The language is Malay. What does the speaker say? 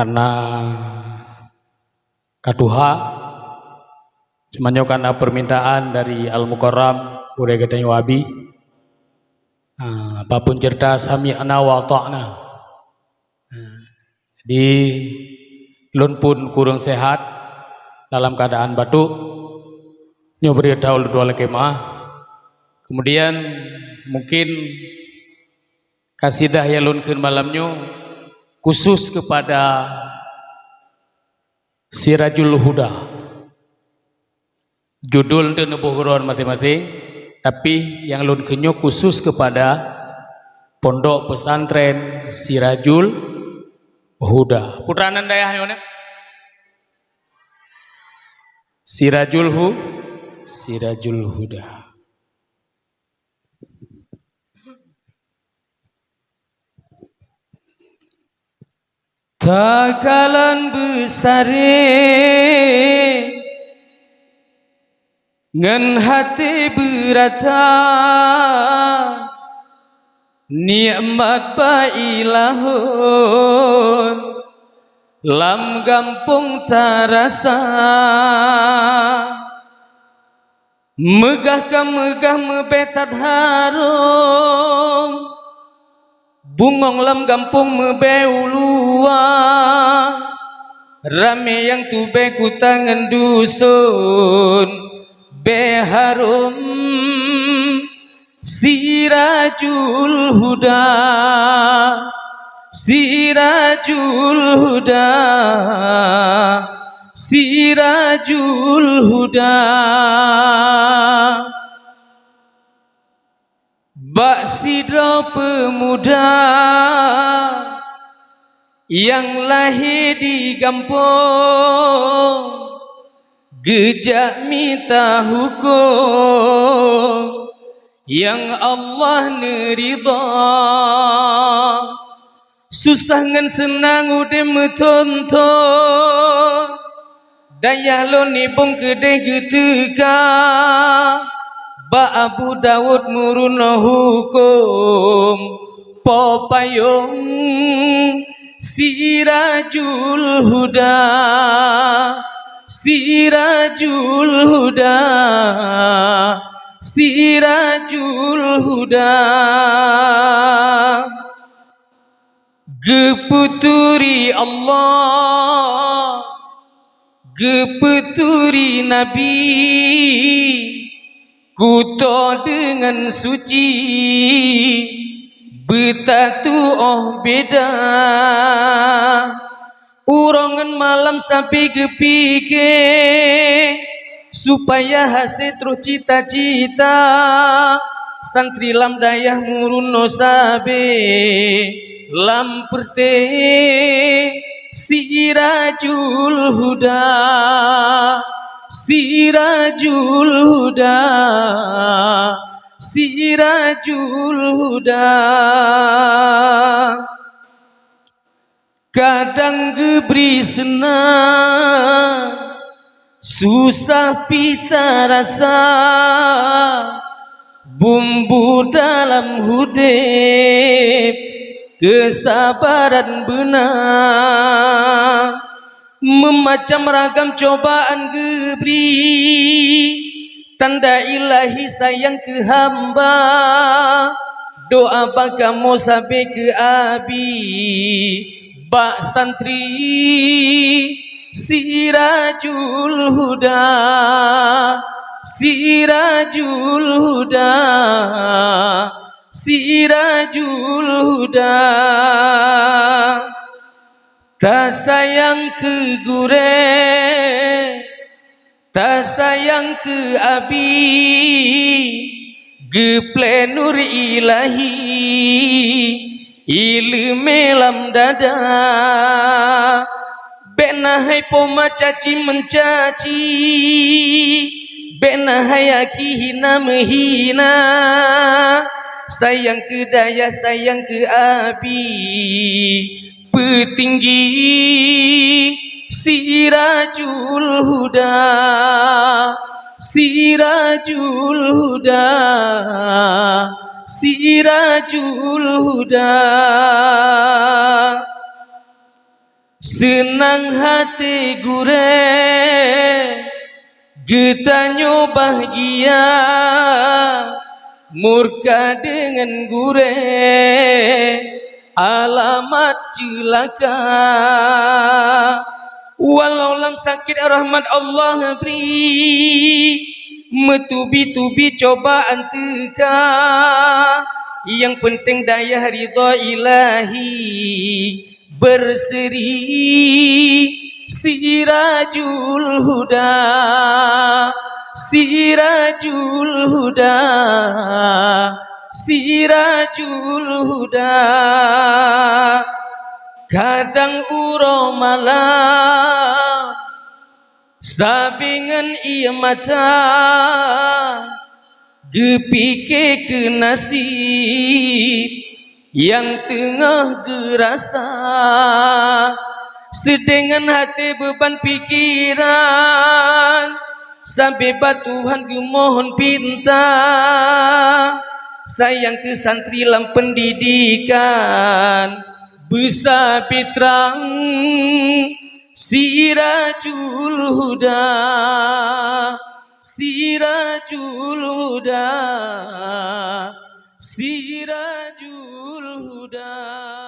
karena kaduha semuanya karena permintaan dari Al-Mukarram udah gedeng wabi apapun cerdas sami'na wa ta'na. Jadi lun pun kurang sehat dalam keadaan batuk nyobri daul dua kemah. Kemudian mungkin kasidah ya lun keun malamnya khusus kepada Sirajul Huda. Judul itu nebuhuron masing-masing, tapi yang lun kenyo khusus kepada pondok pesantren Sirajul Huda. Putranan dayah yone. Sirajul Huda. Takalan besare ngan hati berata nikmat bailahun lam gampung tarasa megah mebetat harum bungong lam gampung mebeulua rame yang tube ku tangan dusun beharum Sirajul Huda Sirajul Huda Sirajul Huda Bak sidro pemuda yang lahir di kampung gejak minta hukum yang Allah neridha susah ngan senang udah metonton daya lo nibung gede geteka Ba Abu Dawud muruna hukum popayung Sirajul Huda Sirajul Huda Sirajul Huda Geputuri Allah Geputuri Nabi Kuto dengan suci Betatu oh beda Urongan malam sampai kepike Supaya hasil terus cita-cita Santri lam dayah muruno sabe Lam perte Sirajul Huda Sirajul Huda Sirajul Huda Kadang gebri senang Susah pita rasa Bumbu dalam hudip Kesabaran benar Memacam ragam cobaan gebri Tanda ilahi sayang ke hamba Doa bagamu sampai ke abi Bak santri Sirajul Huda Sirajul Huda Sirajul Huda Tak sayang ke gure Tak sayang ke abi Geple nur ilahi Ilme lam dada Benahai poma caci mencaci Benahai aki hina menghina Sayang ke daya sayang ke abi Petinggi Sirajul Huda Sirajul Huda Sirajul Huda senang hati gure, getanyo bahagia, murka dengan gure, alamat celaka. Walau lam sakit rahmat Allah beri, metubi-tubi cobaan teka, yang penting daya ridha ilahi berseri. Sirajul Huda, Sirajul Huda, Sirajul Huda. Kadang uro malam sabingan ia mata, gepike ke nasib yang tengah gerasa, sedengan hati beban pikiran, sampai Tuhan gemohon pinta, sayang ke santri lam pendidikan, besar pitrang Sirajul Huda, Sirajul Huda, Sirajul Huda.